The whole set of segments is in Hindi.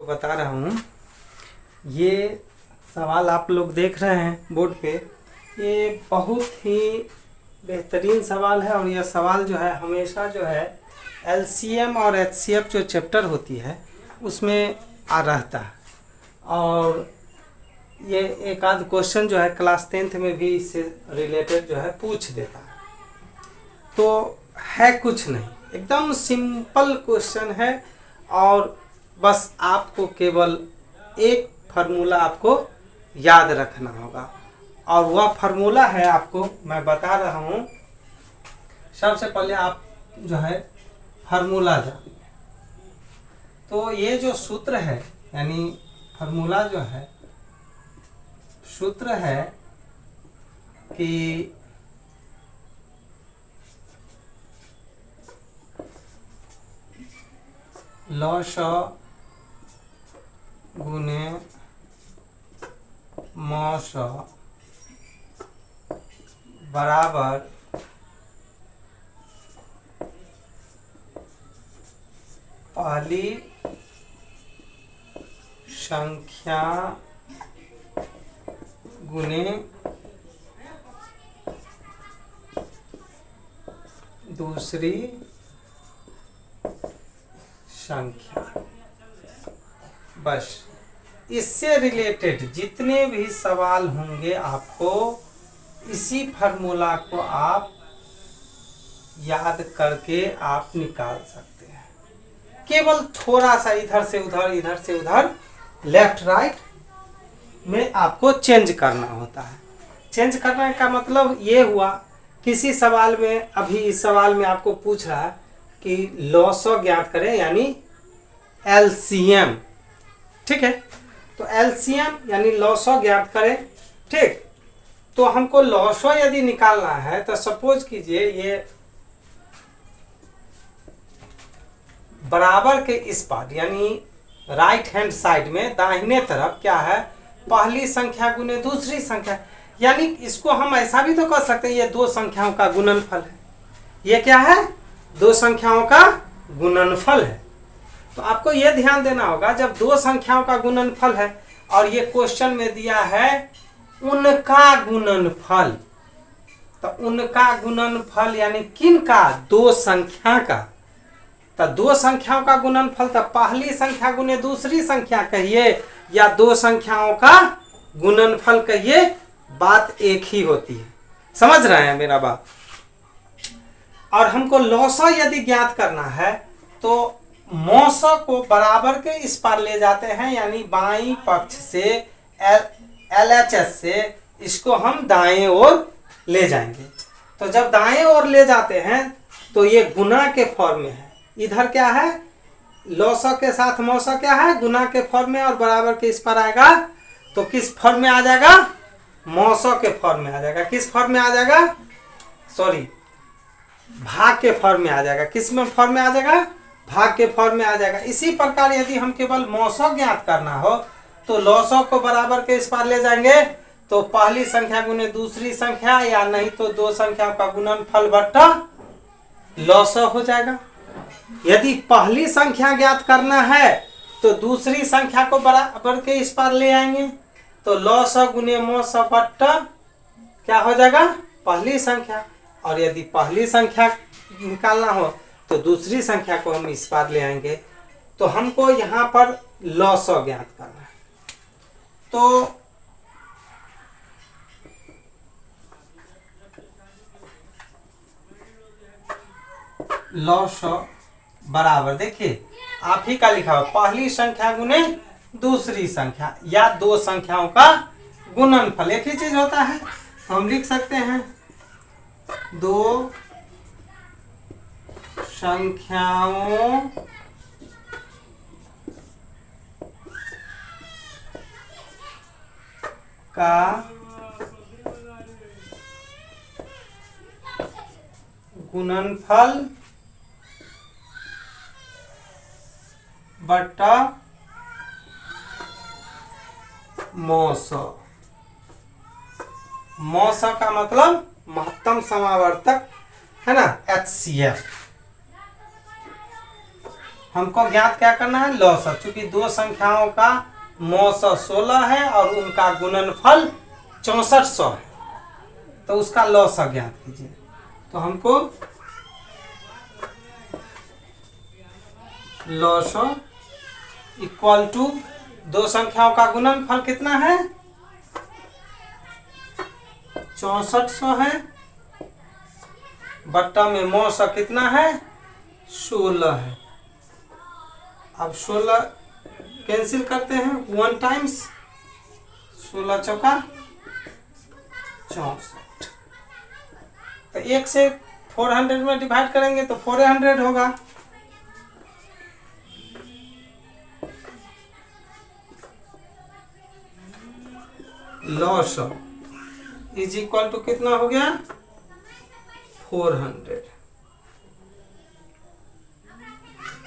बता रहा हूँ। ये सवाल आप लोग देख रहे हैं बोर्ड पे, ये बहुत ही बेहतरीन सवाल है और यह सवाल जो है हमेशा जो है एलसीएम और एचसीएफ जो चैप्टर होती है उसमें आ रहता है। और ये एक आध क्वेश्चन जो है क्लास 10th में भी इससे रिलेटेड जो है पूछ देता है। तो है कुछ नहीं, एकदम सिंपल क्वेश्चन है और बस आपको केवल एक फार्मूला आपको याद रखना होगा और वह फार्मूला है, आपको मैं बता रहा हूँ। सबसे पहले आप जो है फार्मूला जानिए। तो ये जो सूत्र है यानी फार्मूला जो है सूत्र है कि लॉस गुने मॉस बराबर पहली संख्या गुने दूसरी संख्या। बस इससे रिलेटेड जितने भी सवाल होंगे आपको इसी फार्मूला को आप याद करके आप निकाल सकते हैं। केवल थोड़ा सा इधर से उधर लेफ्ट राइट में आपको चेंज करना होता है। चेंज करने का मतलब ये हुआ, किसी सवाल में, अभी इस सवाल में आपको पूछ रहा है कि लॉसो ज्ञात करें यानी एलसीएम, ठीक है। तो एलसीएम यानी लॉसो ज्ञात करें, ठीक। तो हमको लॉसो यदि निकालना है तो सपोज कीजिए ये बराबर के इस पार यानी राइट हैंड साइड में दाहिने तरफ क्या है, पहली संख्या गुने दूसरी संख्या। यानी इसको हम ऐसा भी तो कर सकते हैं, ये दो संख्याओं का गुणनफल है। ये क्या है, दो संख्याओं का गुणनफल है। तो आपको यह ध्यान देना होगा, जब दो संख्याओं का गुणनफल है और ये क्वेश्चन में दिया है उनका गुणनफल, तो उनका गुणनफल यानी किन का, दो संख्या का। तो दो संख्याओं का गुणनफल तो पहली संख्या गुने दूसरी संख्या कहिए या दो संख्याओं का गुणनफल कहिए, बात एक ही होती है। समझ रहे हैं मेरा बात। और हमको लॉसो यदि ज्ञात करना है तो मौसो को बराबर के इस पार ले जाते हैं यानी बाईं पक्ष से एलएचएस से इसको हम दाएं ओर ले जाएंगे। तो जब दाएं ओर ले जाते हैं तो ये गुना के फॉर्म में है। इधर क्या है, लॉसो के साथ मौसो क्या है, गुना के फॉर्म में, और बराबर के इस पर आएगा तो किस फॉर्म में आ जाएगा, मौसो के फॉर्म में आ जाएगा। किस फॉर्म में आ जाएगा, सॉरी, भाग के फॉर्म में आ जाएगा। किस में फॉर्म में आ जाएगा, भाग के फॉर्म में आ जाएगा। इसी प्रकार यदि हम केवल मौसो ज्ञात करना हो तो लॉसो को बराबर के इस पार ले जाएंगे तो पहली संख्या गुने दूसरी संख्या या नहीं तो दो संख्याओं का गुणनफल बट्टा लॉसो हो जाएगा। यदि पहली संख्या ज्ञात करना है तो दूसरी संख्या को बराबर के इस पार ले आएंगे तो लॉसो गुने मौसो बट्टा क्या हो जाएगा, पहली संख्या। और यदि पहली संख्या निकालना हो तो दूसरी संख्या को हम इस पार ले आएंगे। तो हमको यहाँ पर लॉसो ज्ञात करना है। तो लॉसो बराबर, देखिए आप ही का लिखा हो, पहली संख्या गुने दूसरी संख्या या दो संख्याओं का गुणनफल, एक ही चीज होता है। हम लिख सकते हैं दो संख्याओं का गुणनफल बट्टा मौसो। मौसो का मतलब महत्तम समावर्तक है ना, HCF हमको ज्ञात क्या करना है, लॉसर, क्योंकि दो संख्याओं का मौसा 16 है और उनका गुणनफल 6400 है, तो उसका लॉसर ज्ञात कीजिए। तो हमको लॉसर इक्वल टू दो संख्याओं का गुणनफल कितना है, 6400 है, बट्टा में मौसा कितना है, 16 है। अब 16 कैंसिल करते हैं, 1 टाइम्स 16 चौका 64, तो 1 से 400 में डिवाइड करेंगे तो 400 होगा। लॉस इज इक्वल टू कितना हो गया, 400।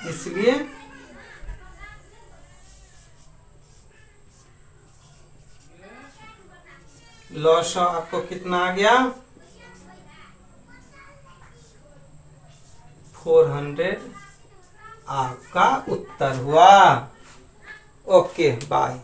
इसलिए लॉस आपको कितना आ गया, 400 आपका उत्तर हुआ। Okay bye.